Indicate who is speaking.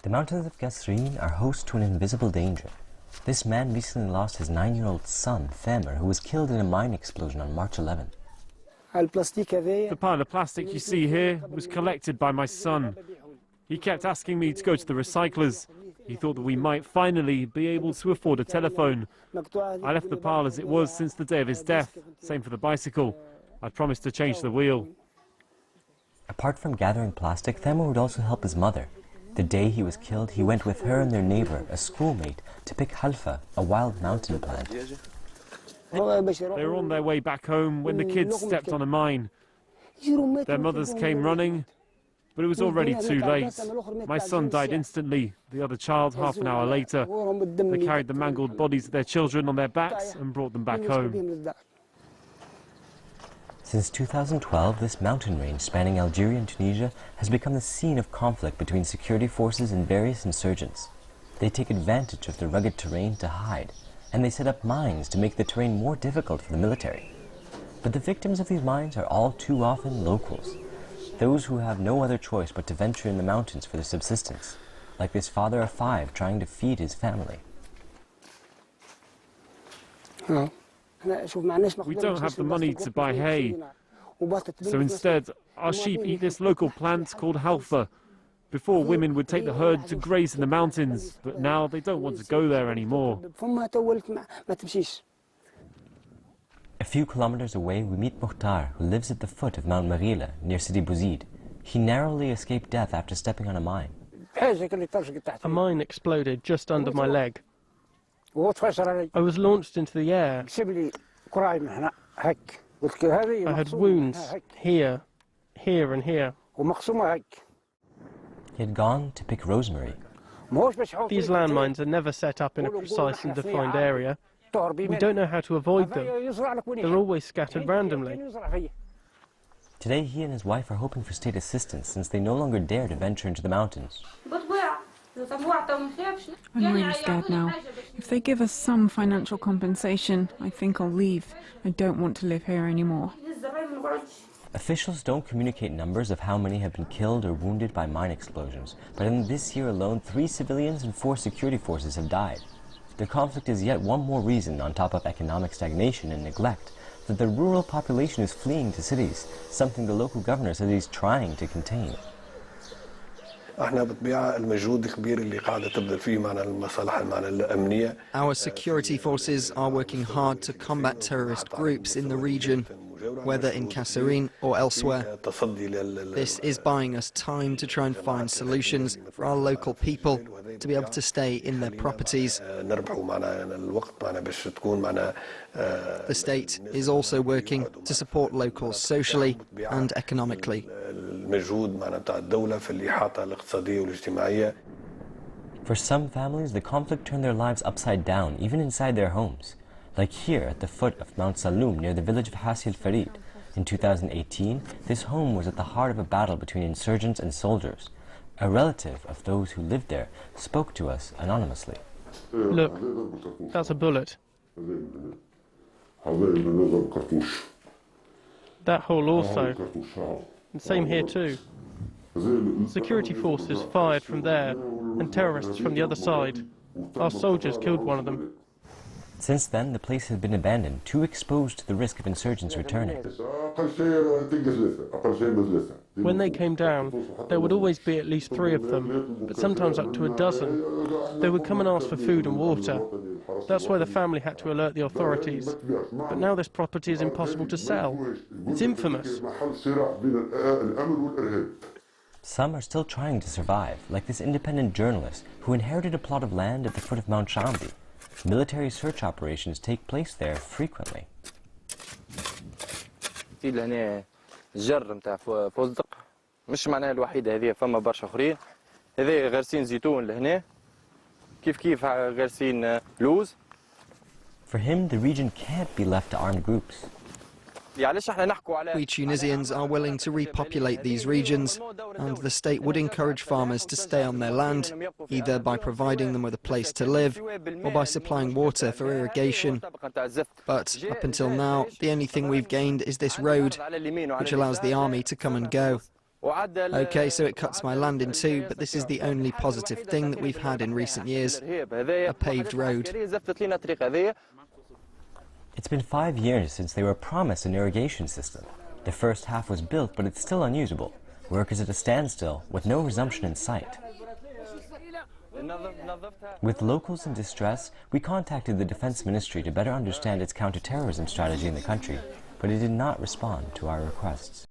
Speaker 1: The mountains of Kasserine are host to an invisible danger. This man recently lost his 9-year-old son, Thamer, who was killed in a mine explosion on March 11.
Speaker 2: The pile of plastic you see here was collected by my son. He kept asking me to go to the recyclers. He thought that we might finally be able to afford a telephone. I left the pile as it was since the day of his death. Same for the bicycle. I promised to change the wheel.
Speaker 1: Apart from gathering plastic, Thamer would also help his mother. The day he was killed, he went with her and their neighbor, a schoolmate, to pick halfa, a wild mountain plant.
Speaker 2: They were on their way back home when the kids stepped on a mine. Their mothers came running, but it was already too late. My son died instantly, the other child half an hour later. They carried the mangled bodies of their children on their backs and brought them back home.
Speaker 1: Since 2012, this mountain range spanning Algeria and Tunisia has become the scene of conflict between security forces and various insurgents. They take advantage of the rugged terrain to hide, and they set up mines to make the terrain more difficult for the military. But the victims of these mines are all too often locals, those who have no other choice but to venture in the mountains for their subsistence, like this father of 5 trying to feed his family.
Speaker 2: We don't have the money to buy hay, so instead our sheep eat this local plant called halfa. Before, women would take the herd to graze in the mountains, but now they don't want to go there anymore.
Speaker 1: A few kilometers away, we meet Mukhtar, who lives at the foot of Mount Marila, near Sidi Bouzid. He narrowly escaped death after stepping on a mine.
Speaker 3: A mine exploded just under my leg. I was launched into the air. I had wounds here, here and here.
Speaker 1: He had gone to pick rosemary.
Speaker 3: These landmines are never set up in a precise and defined area. We don't know how to avoid them. They're always scattered randomly.
Speaker 1: Today he and his wife are hoping for state assistance since they no longer dare to venture into the mountains.
Speaker 4: I'm really scared now. If they give us some financial compensation, I think I'll leave. I don't want to live here anymore.
Speaker 1: Officials don't communicate numbers of how many have been killed or wounded by mine explosions, but in this year alone, 3 civilians and 4 security forces have died. The conflict is yet one more reason, on top of economic stagnation and neglect, that the rural population is fleeing to cities, something the local governor says he's trying to contain.
Speaker 5: Our security forces are working hard to combat terrorist groups in the region, whether in Kasserine or elsewhere. This is buying us time to try and find solutions for our local people to be able to stay in their properties. The state is also working to support locals socially and economically.
Speaker 1: For some families, the conflict turned their lives upside down, even inside their homes. Like here at the foot of Mount Saloum near the village of Hassi el-Farid. In 2018, this home was at the heart of a battle between insurgents and soldiers. A relative of those who lived there spoke to us anonymously.
Speaker 3: Look, that's a bullet. That hole also. And same here too. Security forces fired from there, and terrorists from the other side. Our soldiers killed one of them.
Speaker 1: Since then, the place has been abandoned, too exposed to the risk of insurgents returning.
Speaker 3: When they came down, there would always be at least 3 of them, but sometimes up to a dozen. They would come and ask for food and water. That's why the family had to alert the authorities. But now this property is impossible to sell. It's infamous.
Speaker 1: Some are still trying to survive, like this independent journalist who inherited a plot of land at the foot of Mount Shambi. Military search operations take place there frequently.
Speaker 6: الجر نتاع فوزدق مش معناها الوحيده هذه فما برشا اخرين هذا غارسين زيتون لهنا كيف غارسين لوز.
Speaker 1: For him, the region can't be left to armed groups.
Speaker 5: We Tunisians are willing to repopulate these regions, and the state would encourage farmers to stay on their land, either by providing them with a place to live or by supplying water for irrigation. But up until now, the only thing we've gained is this road, which allows the army to come and go. Okay, so it cuts my land in two, but this is the only positive thing that we've had in recent years, a paved road.
Speaker 1: It's been 5 years since they were promised an irrigation system. The first half was built, but it's still unusable. Work is at a standstill, with no resumption in sight. With locals in distress, we contacted the Defense Ministry to better understand its counter-terrorism strategy in the country, but it did not respond to our requests.